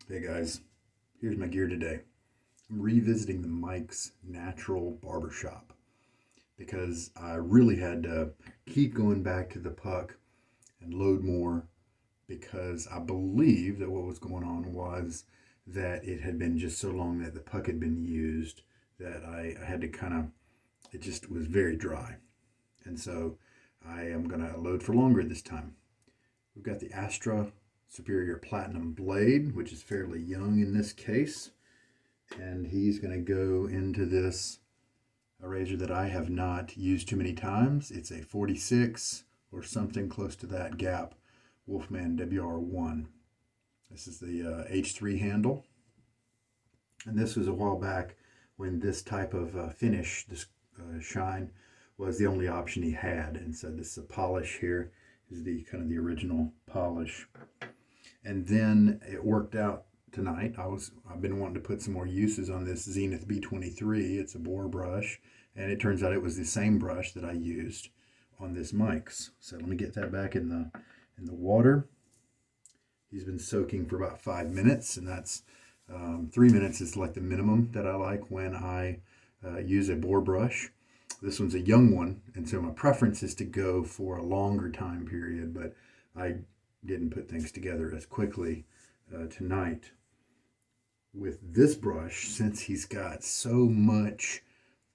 Hey guys, here's my gear today. I'm revisiting the Mike's Natural Barbershop because I really had to keep going back to the puck and load more because I believe that what was going on was that it had been just so long that the puck had been used that I had to it just was very dry. And so I am going to load for longer this time. We've got the Astra Superior Platinum blade, which is fairly young in this case. And he's going to go into this a razor that I have not used too many times. It's a 46 or something close to that gap Wolfman WR1. This is the H3 handle. And this was a while back when this type of finish, this shine, was the only option he had. And so this polish here is the kind of the original polish. And then it worked out tonight. I've been wanting to put some more uses on this Zenith B23. It's a Boar brush, and it turns out it was the same brush that I used on this Mike's. So let me get that back in the water. He's been soaking for about 5 minutes, and that's 3 minutes is like the minimum that I like when I use a Boar brush. This one's a young one, and so my preference is to go for a longer time period, but I didn't put things together as quickly tonight. With this brush, since he's got so much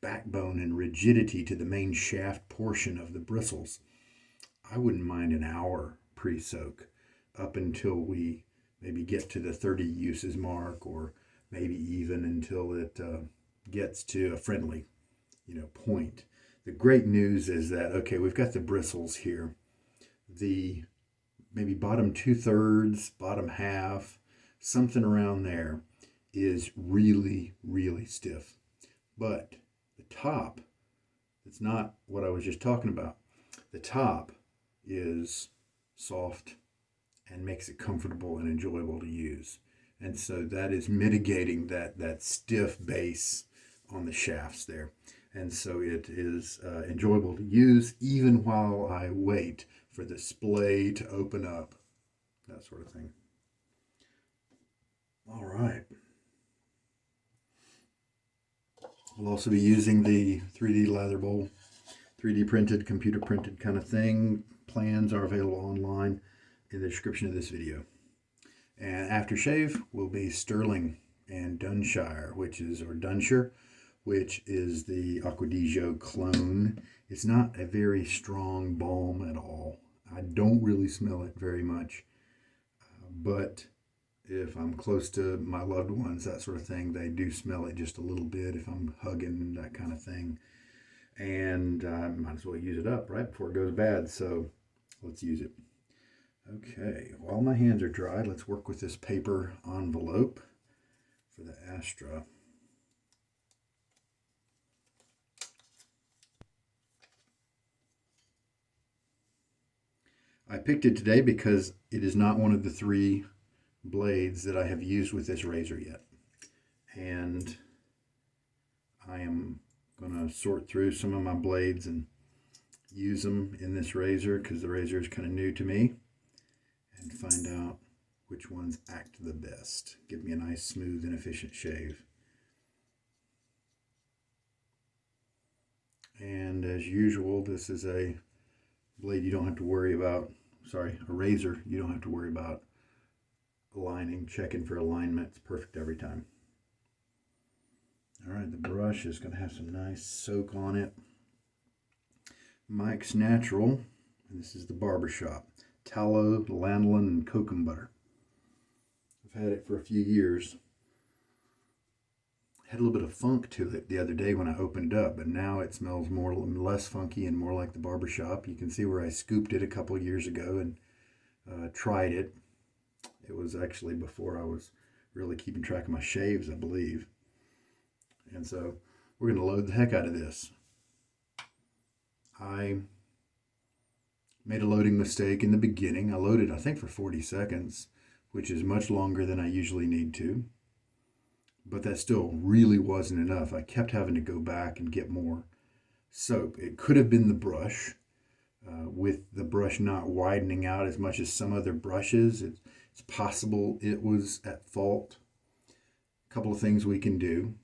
backbone and rigidity to the main shaft portion of the bristles, I wouldn't mind an hour pre-soak up until we maybe get to the 30 uses mark, or maybe even until it gets to a friendly point. The great news is that, okay, we've got the bristles here. The maybe bottom 2/3, bottom half, something around there is really, really stiff. But the top, it's not what I was just talking about. The top is soft and makes it comfortable and enjoyable to use. And so that is mitigating that stiff base on the shafts there. And so it is enjoyable to use even while I wait for the splay to open up, that sort of thing. All right. We'll also be using the 3D lather bowl, 3D printed, computer printed kind of thing. Plans are available online in the description of this video. And aftershave will be Stirling and Dunshire, Dunshire, which is the Acquadigio clone. It's not a very strong balm at all. I don't really smell it very much, but if I'm close to my loved ones, that sort of thing, they do smell it just a little bit if I'm hugging, that kind of thing. And I might as well use it up right before it goes bad, so let's use it. Okay, while my hands are dried, let's work with this paper envelope for the Astra. I picked it today because it is not one of the 3 blades that I have used with this razor yet. And I am going to sort through some of my blades and use them in this razor because the razor is kind of new to me, and find out which ones act the best. Give me a nice, smooth, and efficient shave. And as usual, this is a blade you don't have to worry about. A razor you don't have to worry about aligning, checking for alignment. It's perfect every time. All right, the brush is going to have some nice soak on it. Mike's Natural, and this is the Barbershop. Tallow, lanolin, and kokum butter. I've had it for a few years. Had a little bit of funk to it the other day when I opened it up, but now it smells less funky and more like the Barbershop. You can see where I scooped it a couple years ago and tried it. It was actually before I was really keeping track of my shaves, I believe. And so we're going to load the heck out of this. I made a loading mistake in the beginning. I loaded, I think, for 40 seconds, which is much longer than I usually need to. But that still really wasn't enough. I kept having to go back and get more soap. It could have been the brush, with the brush not widening out as much as some other brushes. It's possible it was at fault. A couple of things we can do.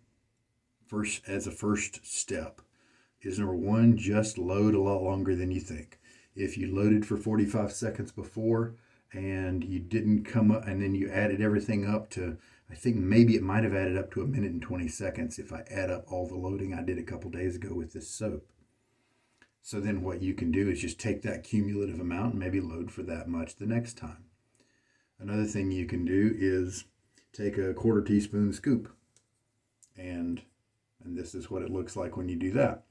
First, as a first step, is number one, just load a lot longer than you think. If you loaded for 45 seconds before and you didn't come up, and then you added everything up to, I think maybe it might have added up to 1 minute and 20 seconds if I add up all the loading I did a couple days ago with this soap. So then what you can do is just take that cumulative amount and maybe load for that much the next time. Another thing you can do is take a 1/4 teaspoon scoop, and this is what it looks like when you do that.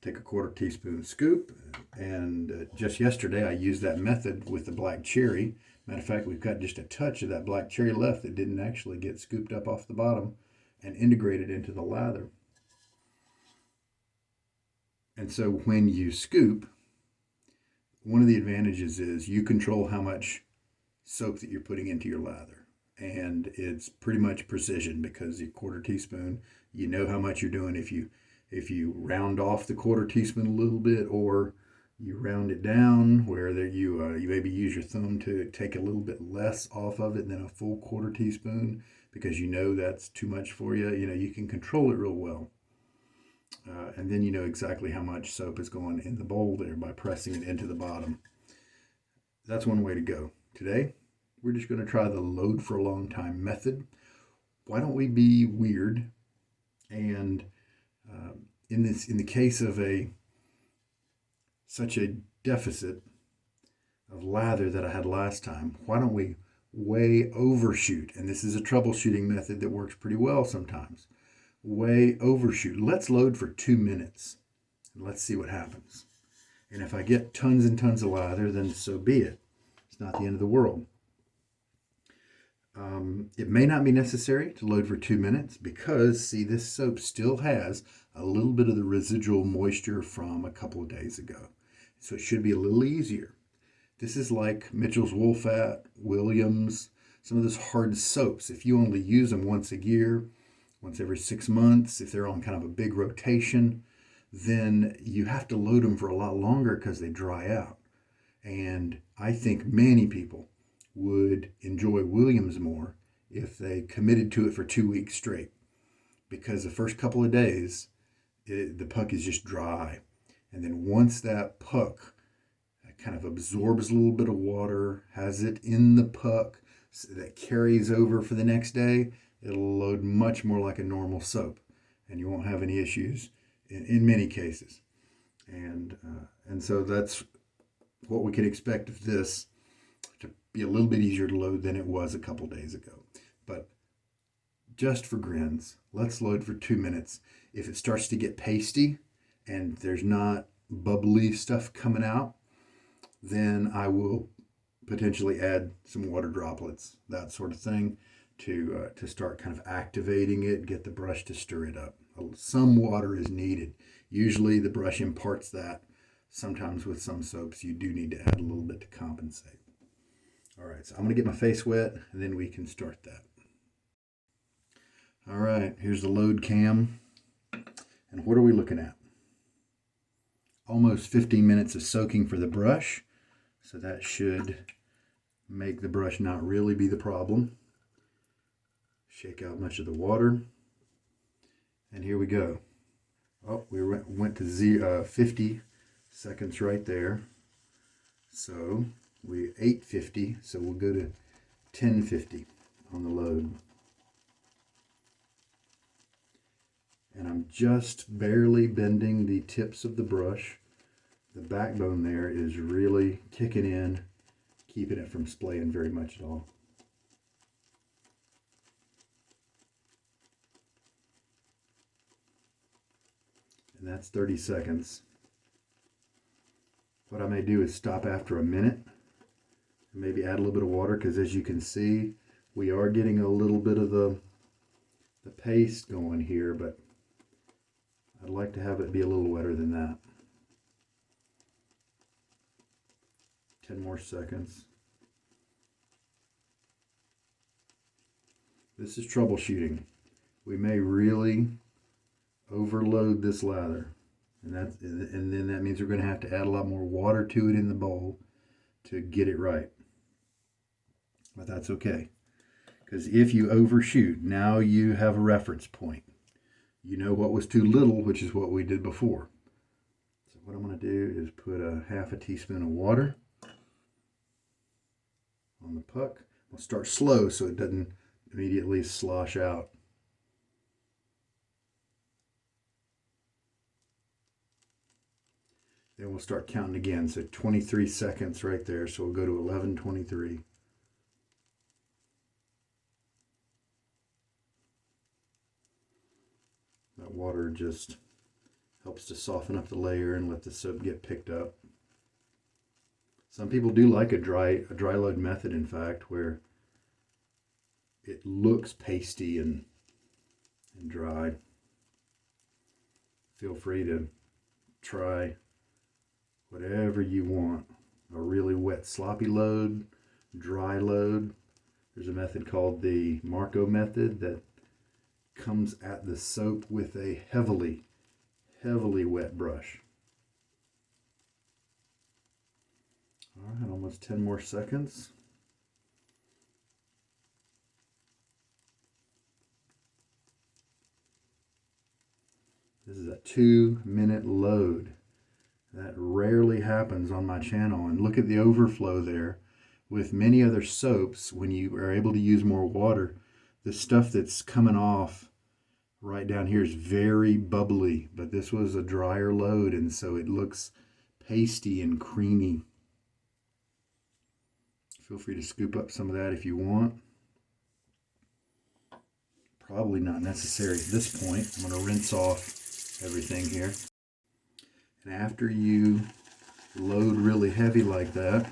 Take a 1/4 teaspoon scoop, and just yesterday I used that method with the black cherry. Matter of fact, we've got just a touch of that black cherry left that didn't actually get scooped up off the bottom and integrated into the lather. And so when you scoop, one of the advantages is you control how much soap that you're putting into your lather. And it's pretty much precision because your 1/4 teaspoon, you know how much you're doing. If you round off the 1/4 teaspoon a little bit, or you round it down where you maybe use your thumb to take a little bit less off of it than a full 1/4 teaspoon because you know that's too much for you. You can control it real well. And then you know exactly how much soap is going in the bowl there by pressing it into the bottom. That's one way to go. Today, we're just going to try the load for a long time method. Why don't we be weird? And in the case of such a deficit of lather that I had last time, why don't we way overshoot? And this is a troubleshooting method that works pretty well sometimes. Way overshoot. Let's load for 2 minutes and let's see what happens. And if I get tons and tons of lather, then so be it. It's not the end of the world. It may not be necessary to load for 2 minutes because, see, this soap still has a little bit of the residual moisture from a couple of days ago. So it should be a little easier. This is like Mitchell's Wool Fat, Williams, some of those hard soaps. If you only use them once a year, once every 6 months, if they're on kind of a big rotation, then you have to load them for a lot longer because they dry out. And I think many people would enjoy Williams more if they committed to it for 2 weeks straight, because the first couple of days the puck is just dry, and then once that puck kind of absorbs a little bit of water, has it in the puck, so that carries over for the next day, it'll load much more like a normal soap, and you won't have any issues in many cases. And so that's what we can expect of this, to be a little bit easier to load than it was a couple days ago. But just for grins, let's load for 2 minutes. If it starts to get pasty and there's not bubbly stuff coming out, then I will potentially add some water droplets, that sort of thing, to start kind of activating it, get the brush to stir it up. Some water is needed. Usually the brush imparts that. Sometimes with some soaps you do need to add a little bit to compensate. All right, so I'm going to get my face wet and then we can start that. All right, here's the load cam. And what are we looking at? Almost 15 minutes of soaking for the brush. So that should make the brush not really be the problem. Shake out much of the water. And here we go. Oh, we went to 50 seconds right there. So we're 850, so we'll go to 1050 on the load. And I'm just barely bending the tips of the brush. The backbone there is really kicking in, keeping it from splaying very much at all. And that's 30 seconds. What I may do is stop after a minute and maybe add a little bit of water, because as you can see, we are getting a little bit of the paste going here, but I'd like to have it be a little wetter than that. 10 more seconds. This is troubleshooting. We may really overload this lather, and then that means we're going to have to add a lot more water to it in the bowl to get it right. but that's okay. Because if you overshoot, now you have a reference point. You know what was too little, which is what we did before. So what I'm going to do is put a half a teaspoon of water on the puck. We'll start slow so it doesn't immediately slosh out. Then we'll start counting again. So 23 seconds right there. So we'll go to 11:23. That water just helps to soften up the layer and let the soap get picked up. Some people do like a dry load method, in fact, where it looks pasty and dry. Feel free to try whatever you want. A really wet, sloppy load, dry load. There's a method called the Marco method that comes at the soap with a heavily wet brush. All right, almost 10 more seconds. This is a 2-minute load. That rarely happens on my channel. And look at the overflow there. With many other soaps, when you are able to use more water, the stuff that's coming off right down here is very bubbly. But this was a drier load, and so it looks pasty and creamy. Feel free to scoop up some of that if you want. Probably not necessary at this point. I'm going to rinse off everything here. And after you load really heavy like that,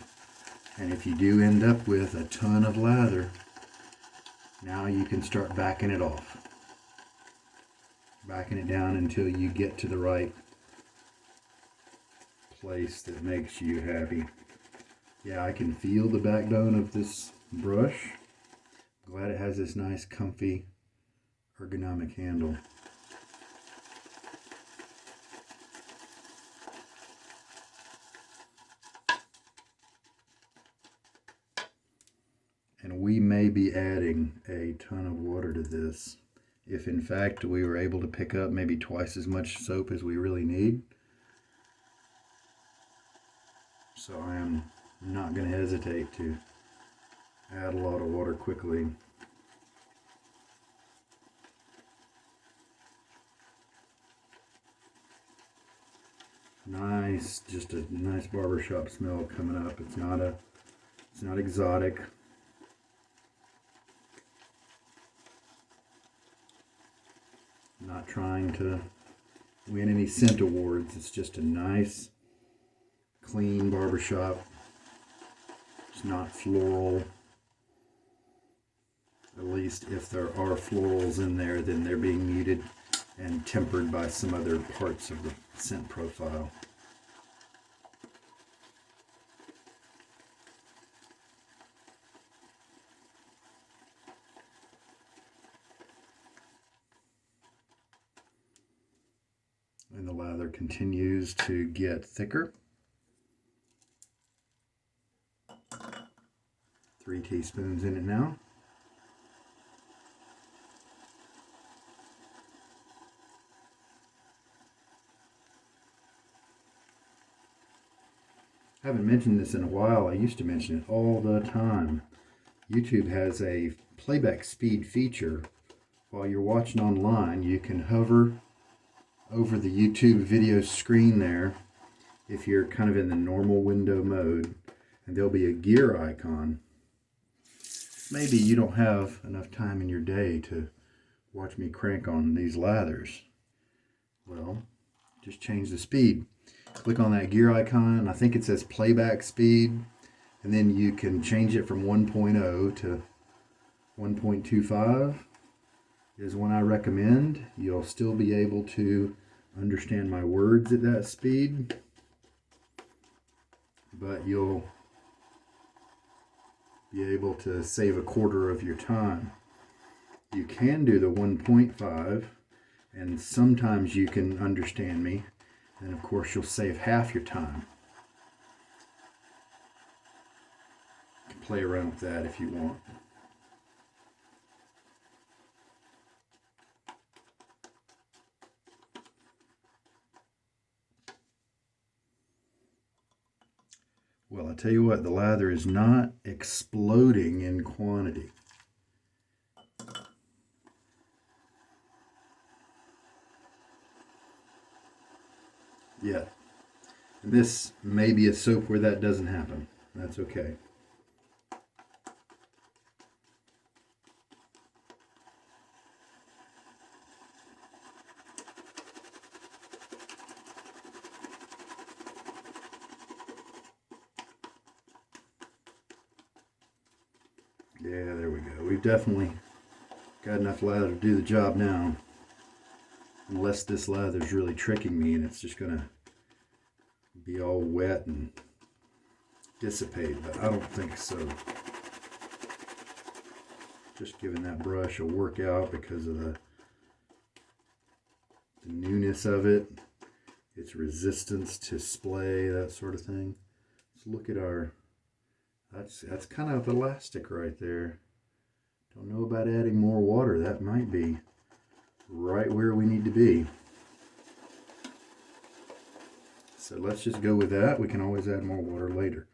and if you do end up with a ton of lather, now you can start backing it off. Backing it down until you get to the right place that makes you happy. Yeah, I can feel the backbone of this brush. I'm glad it has this nice, comfy, ergonomic handle. And we may be adding a ton of water to this if in fact we were able to pick up maybe twice as much soap as we really need. So I am not going to hesitate to add a lot of water quickly. Nice, just a nice barbershop smell coming up. It's not exotic. I'm not trying to win any scent awards. It's just a nice, clean barbershop. It's not floral. At least if there are florals in there, then they're being muted and tempered by some other parts of the scent profile. And the lather continues to get thicker. 3 teaspoons in it now. I haven't mentioned this in a while. I used to mention it all the time. YouTube has a playback speed feature. While you're watching online, you can hover over the YouTube video screen there if you're kind of in the normal window mode, and there'll be a gear icon. Maybe you don't have enough time in your day to watch me crank on these lathers. Well, just change the speed. Click on that gear icon. I think it says playback speed, and then you can change it from 1.0 to 1.25 is one I recommend. You'll still be able to understand my words at that speed, but you'll be able to save a quarter of your time. You can do the 1.5, and sometimes you can understand me, and of course you'll save half your time. play around with that if you want. Well, I tell you what, the lather is not exploding in quantity. Yet. And this may be a soap where that doesn't happen. That's okay. Yeah, there we go. We've definitely got enough lather to do the job now. Unless this lather's really tricking me and it's just going to be all wet and dissipate, but I don't think so. Just giving that brush a workout because of the newness of it, its resistance to splay, that sort of thing. Let's look at our, that's kind of elastic right there. Don't know about adding more water. That might be right where we need to be. So let's just go with that. We can always add more water later.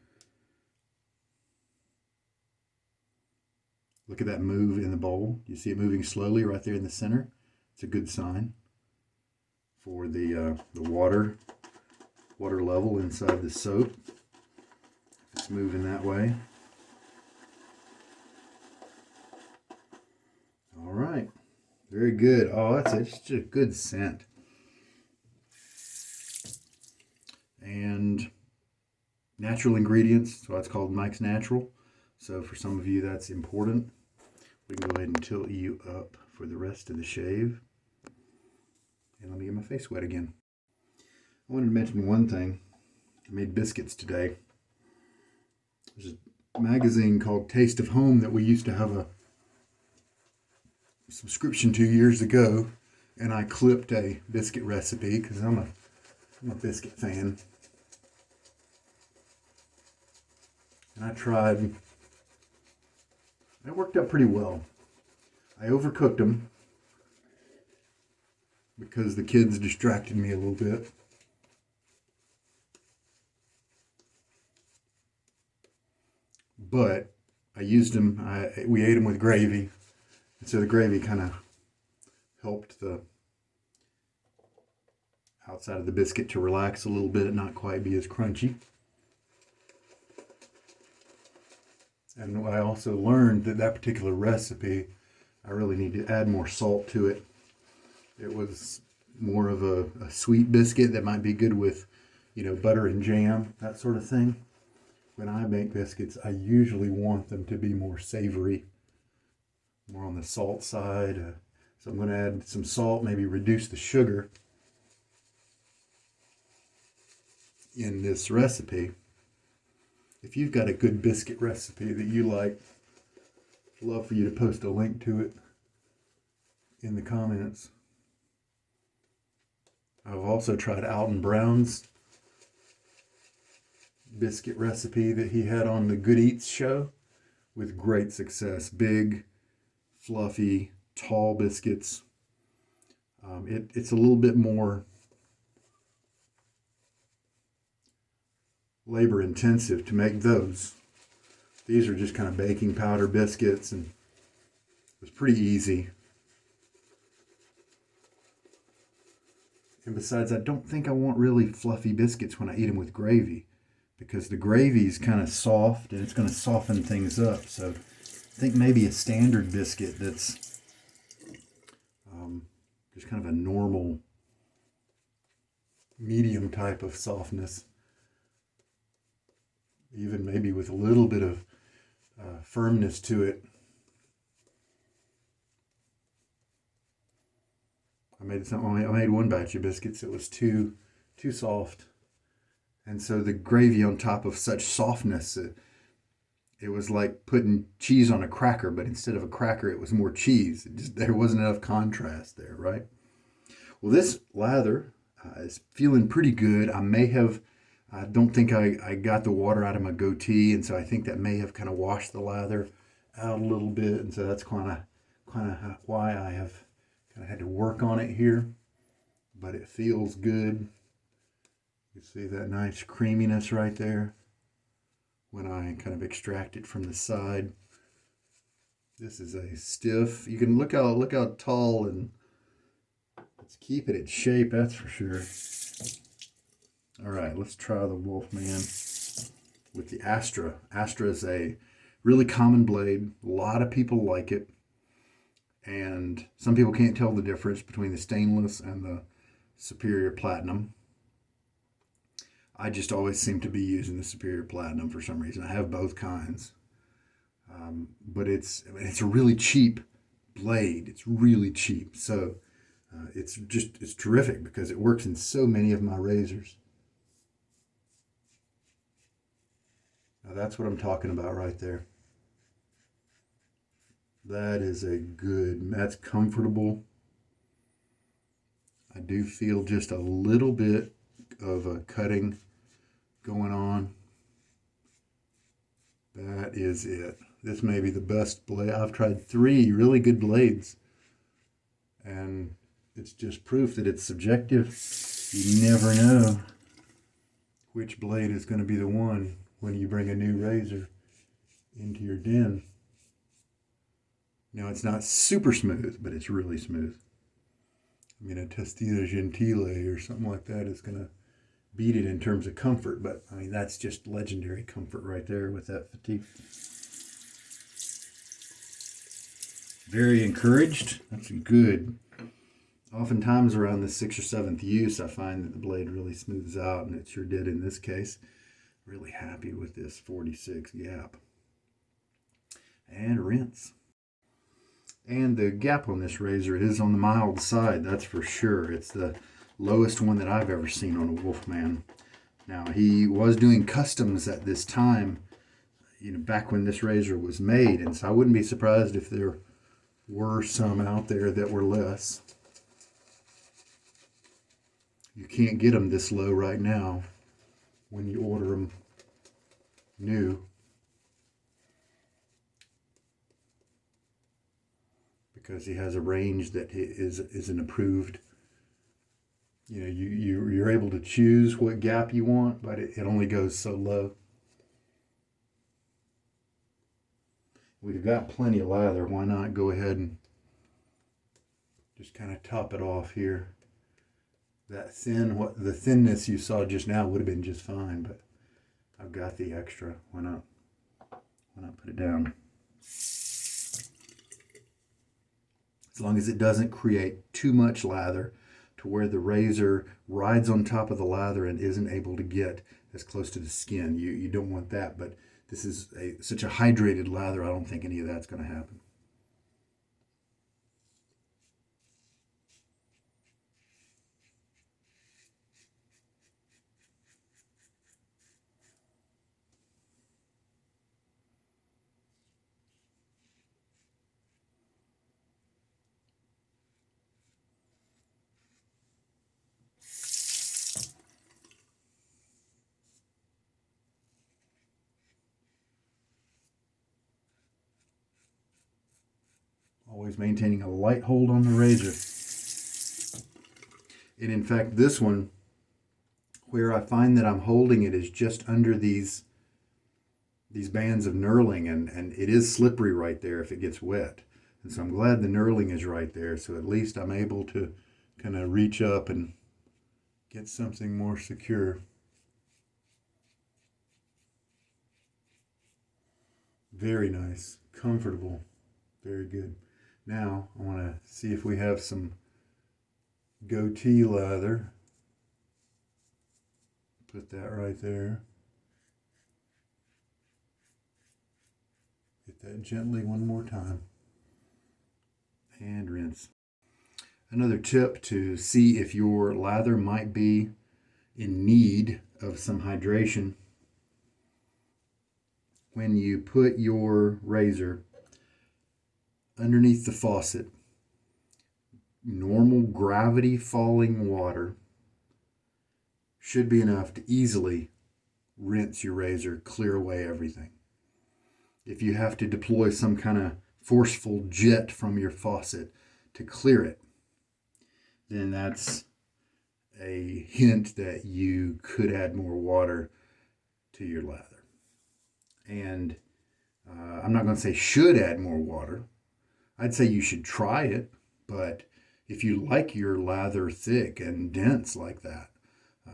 Look at that move in the bowl. You see it moving slowly right there in the center. It's a good sign for the water level inside the soap. If it's moving that way. All right. Very good. Oh, it's just a good scent. And natural ingredients, so that's called Mike's Natural. So for some of you that's important. We can go ahead and tilt you up for the rest of the shave. And let me get my face wet again. I wanted to mention one thing. I made biscuits today. There's a magazine called Taste of Home that we used to have a subscription to years ago, and I clipped a biscuit recipe because I'm a biscuit fan. And I tried. It worked out pretty well. I overcooked them because the kids distracted me a little bit. But I used them, we ate them with gravy. And so the gravy kind of helped the outside of the biscuit to relax a little bit, not quite be as crunchy. And I also learned that that particular recipe, I really need to add more salt to it. It was more of a sweet biscuit that might be good with, butter and jam, that sort of thing. When I make biscuits, I usually want them to be more savory, more on the salt side. So I'm going to add some salt, maybe reduce the sugar in this recipe. If you've got a good biscuit recipe that you like, I'd love for you to post a link to it in the comments. I've also tried Alton Brown's biscuit recipe that he had on the Good Eats show with great success. Big, fluffy, tall biscuits. It's a little bit more labor intensive to make those. These are just kind of baking powder biscuits, and it was pretty easy. And besides, I don't think I want really fluffy biscuits when I eat them with gravy, because the gravy is kind of soft and it's going to soften things up. So I think maybe a standard biscuit that's just kind of a normal medium type of softness, even maybe with a little bit of firmness to it. I made one batch of biscuits. It was too soft, and so the gravy on top of such softness, it was like putting cheese on a cracker, but instead of a cracker, it was more cheese. There wasn't enough contrast there, right? Well, this lather is feeling pretty good. I may have I don't think I got the water out of my goatee, and so I think that may have kind of washed the lather out a little bit, and so that's kind of why I have kind of had to work on it here. But it feels good. You see that nice creaminess right there when I kind of extract it from the side. This is a stiff. You can look how tall, and it's keeping its shape, that's for sure. All right, let's try the Wolfman with the Astra. Astra is a really common blade. A lot of people like it, and some people can't tell the difference between the stainless and the superior platinum. I just always seem to be using the superior platinum for some reason. I have both kinds, but it's a really cheap blade. It's really cheap, so it's terrific because it works in so many of my razors. Now that's what I'm talking about right there. That is that's comfortable. I do feel just a little bit of a cutting going on. That is it. This may be the best blade. I've tried 3 really good blades, and it's just proof that it's subjective. You never know which blade is going to be the one when you bring a new razor into your den. Now, it's not super smooth, but it's really smooth. I mean, a Testida Gentile or something like that is going to beat it in terms of comfort, but I mean, that's just legendary comfort right there with that fatigue. Very encouraged. That's good. Oftentimes around the 6th or 7th use, I find that the blade really smooths out, and it sure did in this case. Really happy with this 46 gap. And rinse. And the gap on this razor is on the mild side, that's for sure. It's the lowest one that I've ever seen on a Wolfman. Now, he was doing customs at this time, back when this razor was made, and so I wouldn't be surprised if there were some out there that were less. You can't get them this low right now when you order them new, because he has a range that isn't approved. You're able to choose what gap you want, but it only goes so low. We've got plenty of lather. Why not go ahead and just kind of top it off here? The thinness you saw just now would have been just fine, but I've got the extra. Why not put it down? As long as it doesn't create too much lather to where the razor rides on top of the lather and isn't able to get as close to the skin. You don't want that, but this is such a hydrated lather, I don't think any of that's going to happen. Always maintaining a light hold on the razor. And in fact, this one, where I find that I'm holding it is just under these bands of knurling, and it is slippery right there if it gets wet. And so I'm glad the knurling is right there, so at least I'm able to kind of reach up and get something more secure. Very nice, comfortable, very good. Now, I want to see if we have some goatee lather. Put that right there. Hit that gently one more time. And rinse. Another tip to see if your lather might be in need of some hydration. When you put your razor underneath the faucet, normal gravity falling water should be enough to easily rinse your razor, clear away everything. If you have to deploy some kind of forceful jet from your faucet to clear it, then that's a hint that you could add more water to your lather. And I'm not going to say should add more water. I'd say you should try it, but if you like your lather thick and dense like that,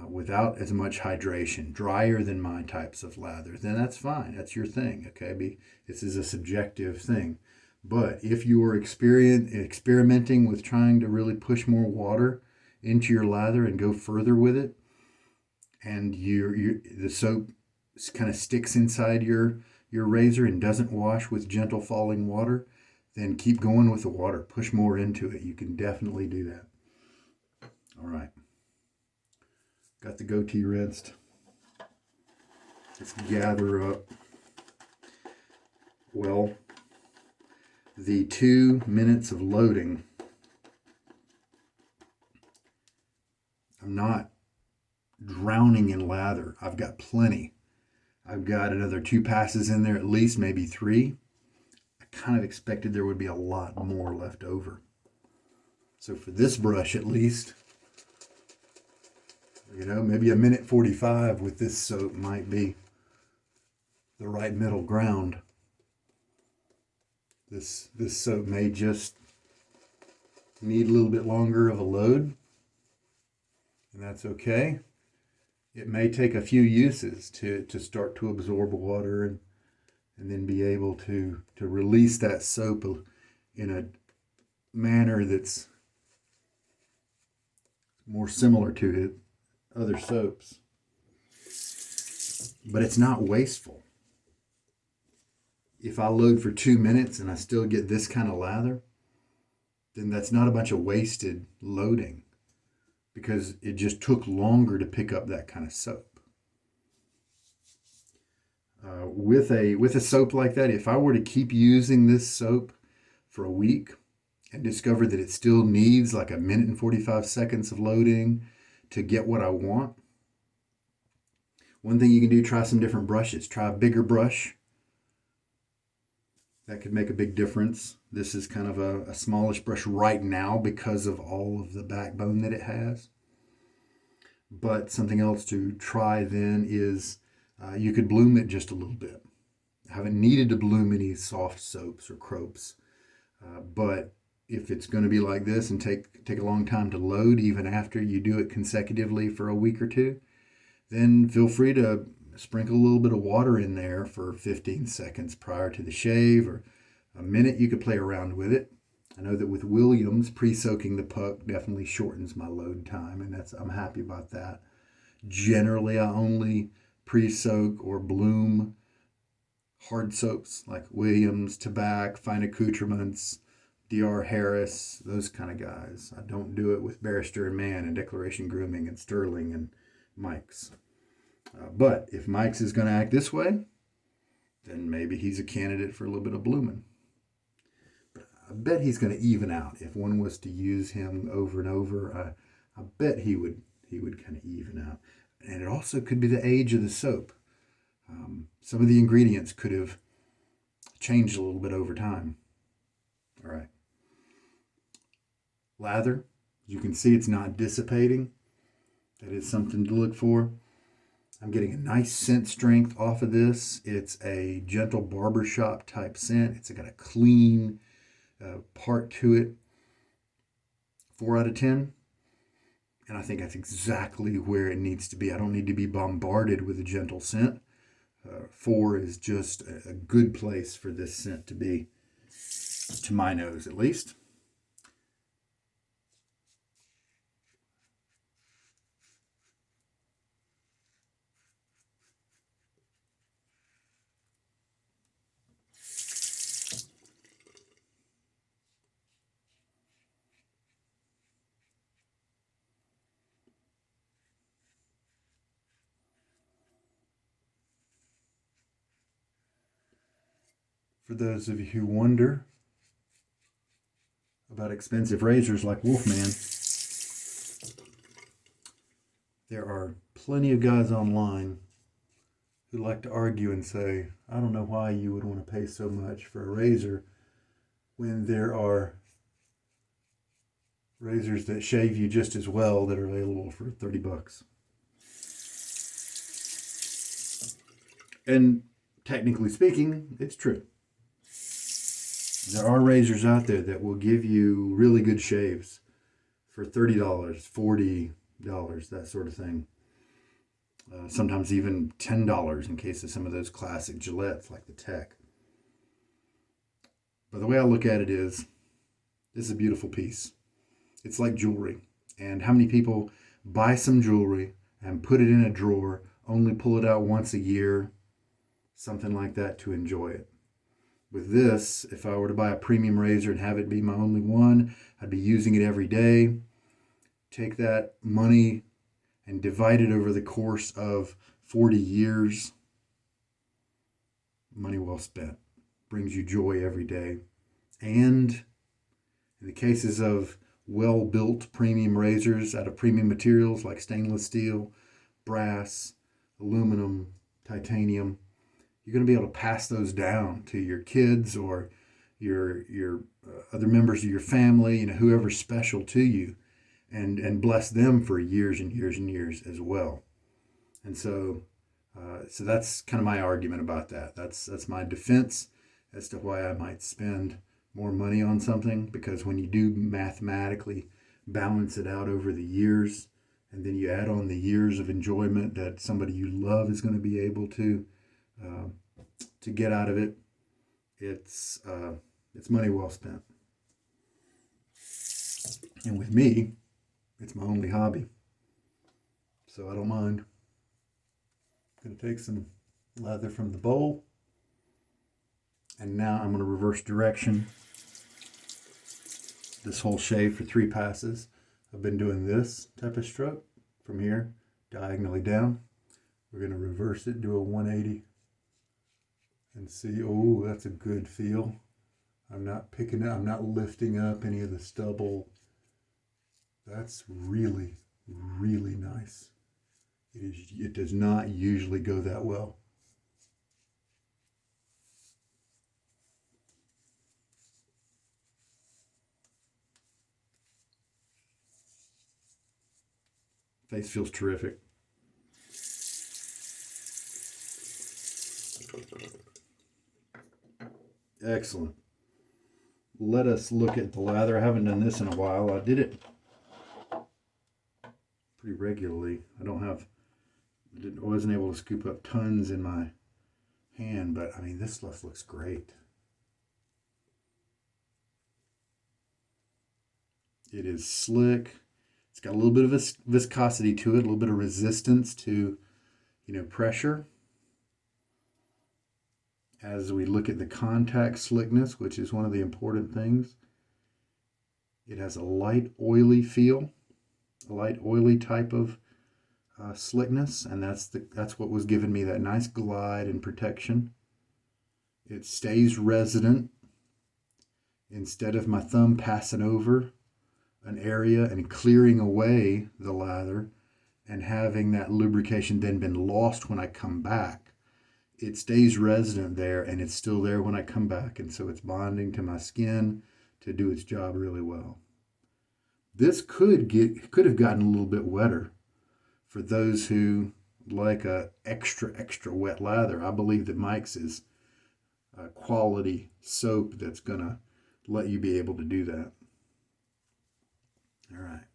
without as much hydration, drier than my types of lather, then that's fine. That's your thing, okay? This is a subjective thing. But if you are experimenting with trying to really push more water into your lather and go further with it, and the soap kind of sticks inside your razor and doesn't wash with gentle falling water, then keep going with the water. Push more into it. You can definitely do that. All right. Got the goatee rinsed. Let's gather up. Well, the 2 minutes of loading, I'm not drowning in lather. I've got plenty. I've got another 2 passes in there at least, maybe 3. I kind of expected there would be a lot more left over. So for this brush at least, maybe a minute 45 with this soap might be the right middle ground. This soap may just need a little bit longer of a load, and that's okay. It may take a few uses to start to absorb water and then be able to release that soap in a manner that's more similar to other soaps. But it's not wasteful. If I load for 2 minutes and I still get this kind of lather, then that's not a bunch of wasted loading, because it just took longer to pick up that kind of soap. With a soap like that, if I were to keep using this soap for a week and discover that it still needs like a minute and 45 seconds of loading to get what I want, one thing you can do, try some different brushes. Try a bigger brush. That could make a big difference. This is kind of a smallish brush right now because of all of the backbone that it has. But something else to try then is you could bloom it just a little bit. I haven't needed to bloom any soft soaps or cropes. But if it's going to be like this and take a long time to load, even after you do it consecutively for a week or 2, then feel free to sprinkle a little bit of water in there for 15 seconds prior to the shave, or a minute. You could play around with it. I know that with Williams, pre-soaking the puck definitely shortens my load time, and I'm happy about that. Generally, I only pre-soak or bloom hard soaps like Williams, Tabac, Fine Accoutrements, D.R. Harris, those kind of guys. I don't do it with Barrister and Mann and Declaration Grooming and Stirling and Mike's. But if Mike's is going to act this way, then maybe he's a candidate for a little bit of blooming. But I bet he's going to even out. If one was to use him over and over, I bet he would kind of even out. And it also could be the age of the soap. Some of the ingredients could have changed a little bit over time. All right. Lather, you can see it's not dissipating. That is something to look for. I'm getting a nice scent strength off of this. It's a gentle barbershop type scent. It's got a clean part to it. 4 out of 10. And I think that's exactly where it needs to be. I don't need to be bombarded with a gentle scent. 4 is just a good place for this scent to be, to my nose at least. For those of you who wonder about expensive razors like Wolfman, there are plenty of guys online who like to argue and say, I don't know why you would want to pay so much for a razor when there are razors that shave you just as well that are available for 30 bucks. And technically speaking, it's true. There are razors out there that will give you really good shaves for $30, $40, that sort of thing. Sometimes even $10 in case of some of those classic Gillettes like the Tech. But the way I look at it is, this is a beautiful piece. It's like jewelry. And how many people buy some jewelry and put it in a drawer, only pull it out once a year, something like that, to enjoy it. With this, if I were to buy a premium razor and have it be my only one, I'd be using it every day. Take that money and divide it over the course of 40 years. Money well spent. Brings you joy every day. And in the cases of well-built premium razors out of premium materials like stainless steel, brass, aluminum, titanium, you're going to be able to pass those down to your kids or your other members of your family, whoever's special to you, and bless them for years and years and years as well. And so that's kind of my argument about that. That's my defense as to why I might spend more money on something, because when you do mathematically balance it out over the years, and then you add on the years of enjoyment that somebody you love is going to be able to get out of it, it's money well spent. And with me, it's my only hobby, so I don't mind. I'm going to take some lather from the bowl, and now I'm going to reverse direction this whole shave for 3 passes. I've been doing this type of stroke from here diagonally down. We're going to reverse it, do a 180, and see. Oh, that's a good feel. I'm not picking up, I'm not lifting up any of the stubble. That's really, really nice. It does not usually go that well. Face feels terrific. Excellent. Let us look at the lather. I haven't done this in a while. I did it pretty regularly. I wasn't able to scoop up tons in my hand, but I mean, this stuff looks great. It is slick. It's got a little bit of viscosity to it, a little bit of resistance to, pressure. As we look at the contact slickness, which is one of the important things, it has a light oily feel, a light oily type of slickness, and that's what was giving me that nice glide and protection. It stays resident. Instead of my thumb passing over an area and clearing away the lather and having that lubrication then been lost when I come back, it stays resident there, and it's still there when I come back, and so it's bonding to my skin to do its job really well. This could have gotten a little bit wetter for those who like a extra wet lather. I believe that Mike's is a quality soap that's gonna let you be able to do that. All right.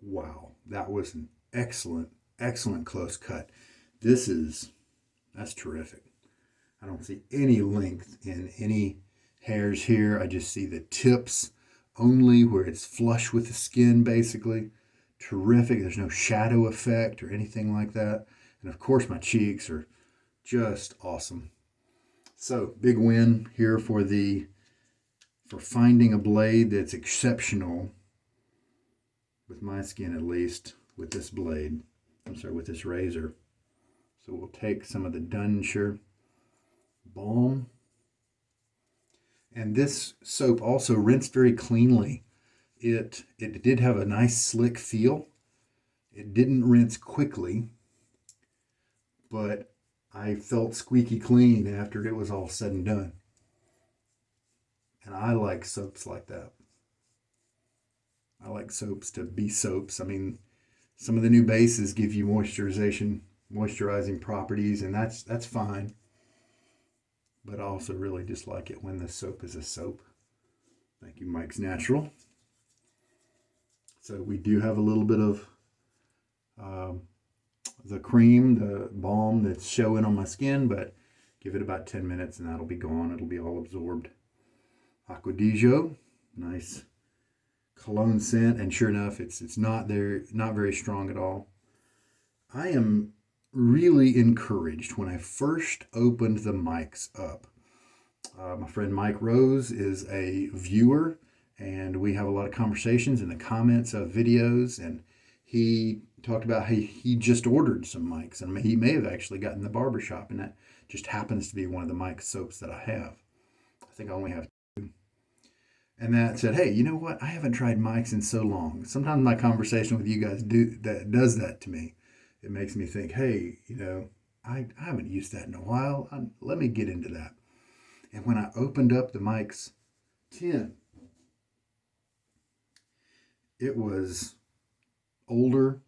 Wow, that was an excellent close cut. That's terrific. I don't see any length in any hairs here. I just see the tips only where it's flush with the skin, basically. Terrific. There's no shadow effect or anything like that. And of course, my cheeks are just awesome. So, big win here for finding a blade that's exceptional, with my skin at least, with this blade. With this razor. So we'll take some of the Dunshire balm. And this soap also rinsed very cleanly. It did have a nice slick feel. It didn't rinse quickly, but I felt squeaky clean after it was all said and done. And I like soaps like that. I like soaps to be soaps. I mean, some of the new bases give you moisturizing properties, and that's fine. But I also really just like it when the soap is a soap. Thank you, Mike's Natural. So we do have a little bit of the cream, the balm that's showing on my skin, but give it about 10 minutes and that'll be gone. It'll be all absorbed. Acqua di Gio, nice cologne scent, and sure enough, it's not very strong at all. I am really encouraged when I first opened the mics up. My friend Mike Rose is a viewer, and we have a lot of conversations in the comments of videos, and he talked about how he just ordered some mics, and he may have actually gotten the Barbershop, and that just happens to be one of the mic soaps that I have. I think I only have two. And that said, hey, you know what? I haven't tried mics in so long. Sometimes my conversation with you guys does that to me. It makes me think, hey, I haven't used that in a while. Let me get into that. And when I opened up the Mike's tin, it was older.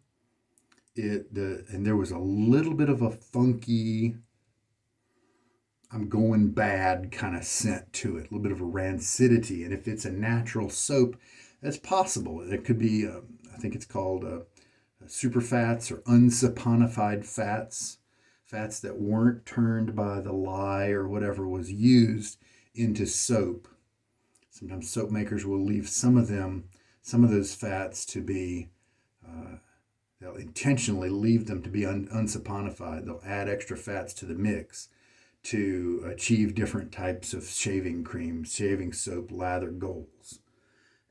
And there was a little bit of a funky, I'm going bad kind of scent to it, a little bit of a rancidity. And if it's a natural soap, that's possible. It could be, I think it's called super fats or unsaponified fats. Fats that weren't turned by the lye or whatever was used into soap. Sometimes soap makers will leave some of those fats to be, they'll intentionally leave them to be unsaponified. They'll add extra fats to the mix to achieve different types of shaving cream, shaving soap, lather goals.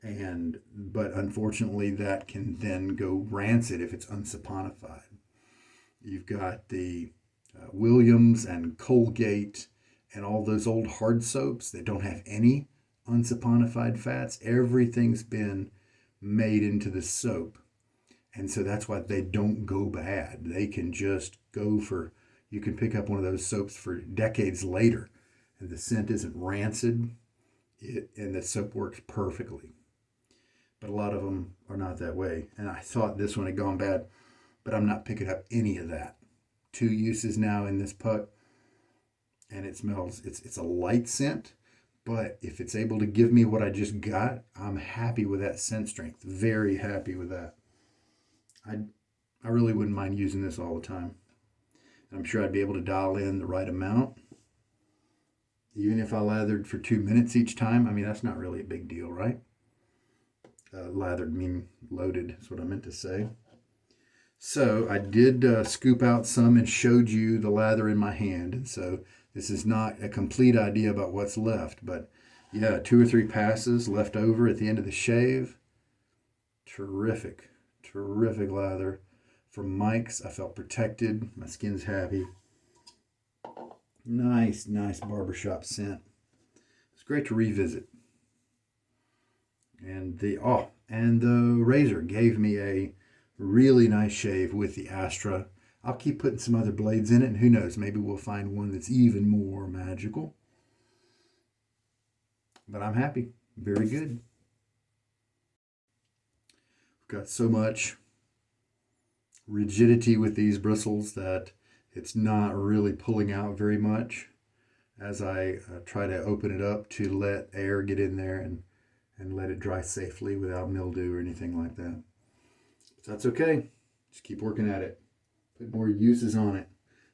But unfortunately, that can then go rancid if it's unsaponified. You've got the Williams and Colgate and all those old hard soaps that don't have any unsaponified fats. Everything's been made into the soap. And so that's why they don't go bad. They can just go for, you can pick up one of those soaps for decades later and the scent isn't rancid and the soap works perfectly. But a lot of them are not that way. And I thought this one had gone bad, but I'm not picking up any of that. 2 uses now in this puck, and it smells, it's a light scent, but if it's able to give me what I just got, I'm happy with that scent strength. Very happy with that. I really wouldn't mind using this all the time. I'm sure I'd be able to dial in the right amount. Even if I lathered for 2 minutes each time, I mean, that's not really a big deal, right? Lathered mean loaded is what I meant to say. So I did scoop out some and showed you the lather in my hand. And so this is not a complete idea about what's left, but yeah, 2 or 3 passes left over at the end of the shave. Terrific, terrific lather. From Mike's, I felt protected. My skin's happy. Nice, nice barbershop scent. It's great to revisit. And the razor gave me a really nice shave with the Astra. I'll keep putting some other blades in it, and who knows, maybe we'll find one that's even more magical. But I'm happy. Very good. We've got so much rigidity with these bristles that it's not really pulling out very much as I try to open it up to let air get in there and let it dry safely without mildew or anything like that. But that's okay. Just keep working at it. Put more uses on it.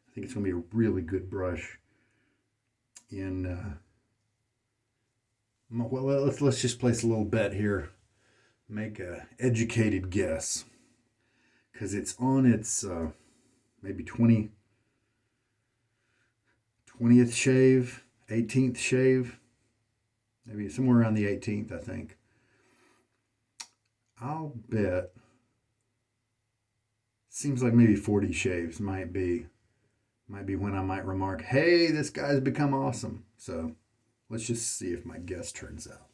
I think it's going to be a really good brush. Well, let's just place a little bet here. Make a educated guess. Because it's on its maybe 20th shave, 18th shave. Maybe somewhere around the 18th, I think. I'll bet. Seems like maybe 40 shaves might be when I might remark, hey, this guy's become awesome. So let's just see if my guess turns out.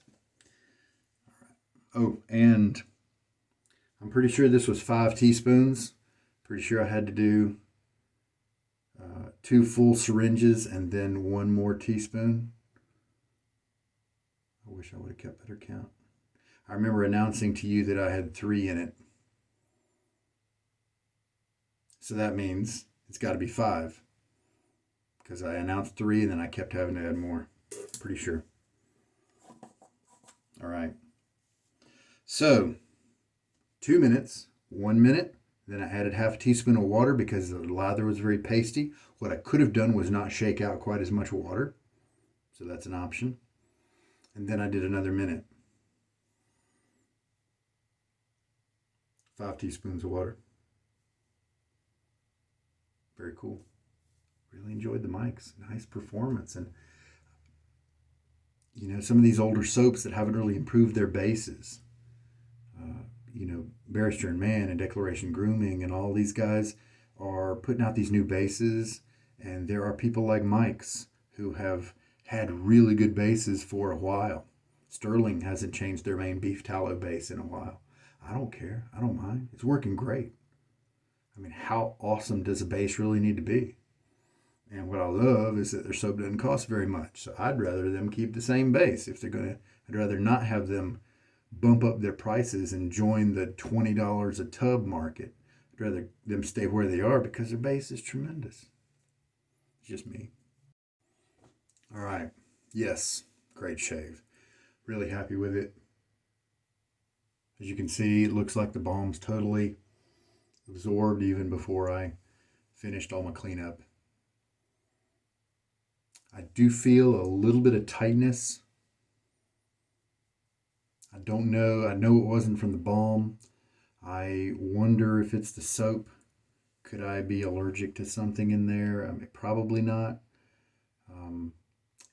All right. Oh, and I'm pretty sure this was 5 teaspoons. Pretty sure I had to do 2 full syringes and then 1 more teaspoon. I wish I would have kept better count. I remember announcing to you that I had 3 in it. So that means it's got to be 5. Because I announced 3 and then I kept having to add more. Pretty sure. All right. So, 2 minutes, 1 minute. Then I added half a teaspoon of water because the lather was very pasty. What I could have done was not shake out quite as much water. So that's an option. And then I did another minute. 5 teaspoons of water. Very cool. Really enjoyed the mics. Nice performance. And, you know, some of these older soaps that haven't really improved their bases. You know, Barrister and Man and Declaration Grooming and all these guys are putting out these new bases. And there are people like Mike's who have had really good bases for a while. Stirling hasn't changed their main beef tallow base in a while. I don't care. I don't mind. It's working great. I mean, how awesome does a base really need to be? And what I love is that their soap doesn't cost very much. So I'd rather them keep the same base. If they're going to, I'd rather not have them bump up their prices and join the $20 a tub market. I'd rather them stay where they are because their base is tremendous. It's just me. All right. Yes, great shave. Really happy with it. As you can see, it looks like the balm's totally absorbed even before I finished all my cleanup. I do feel a little bit of tightness. I don't know. I know it wasn't from the balm. I wonder if it's the soap. Could I be allergic to something in there? Probably not.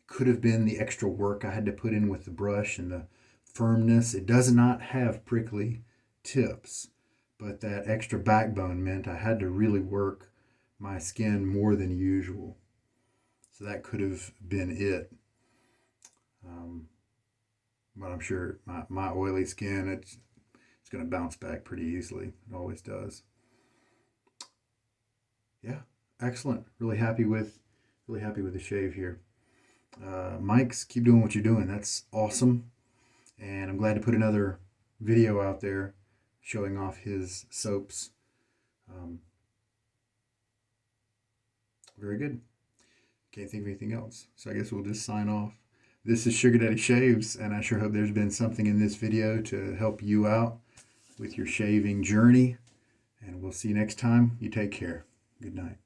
Could have been the extra work I had to put in with the brush and the firmness. It does not have prickly tips, but that extra backbone meant I had to really work my skin more than usual. So that could have been it. But I'm sure my oily skin, it's going to bounce back pretty easily. It always does. Yeah, excellent. Really happy with the shave here. Mike's, keep doing what you're doing. That's awesome. And I'm glad to put another video out there showing off his soaps. Very good. Can't think of anything else. So I guess we'll just sign off. This is Sugar Daddy Shaves, and I sure hope there's been something in this video to help you out with your shaving journey. And we'll see you next time. You take care. Good night.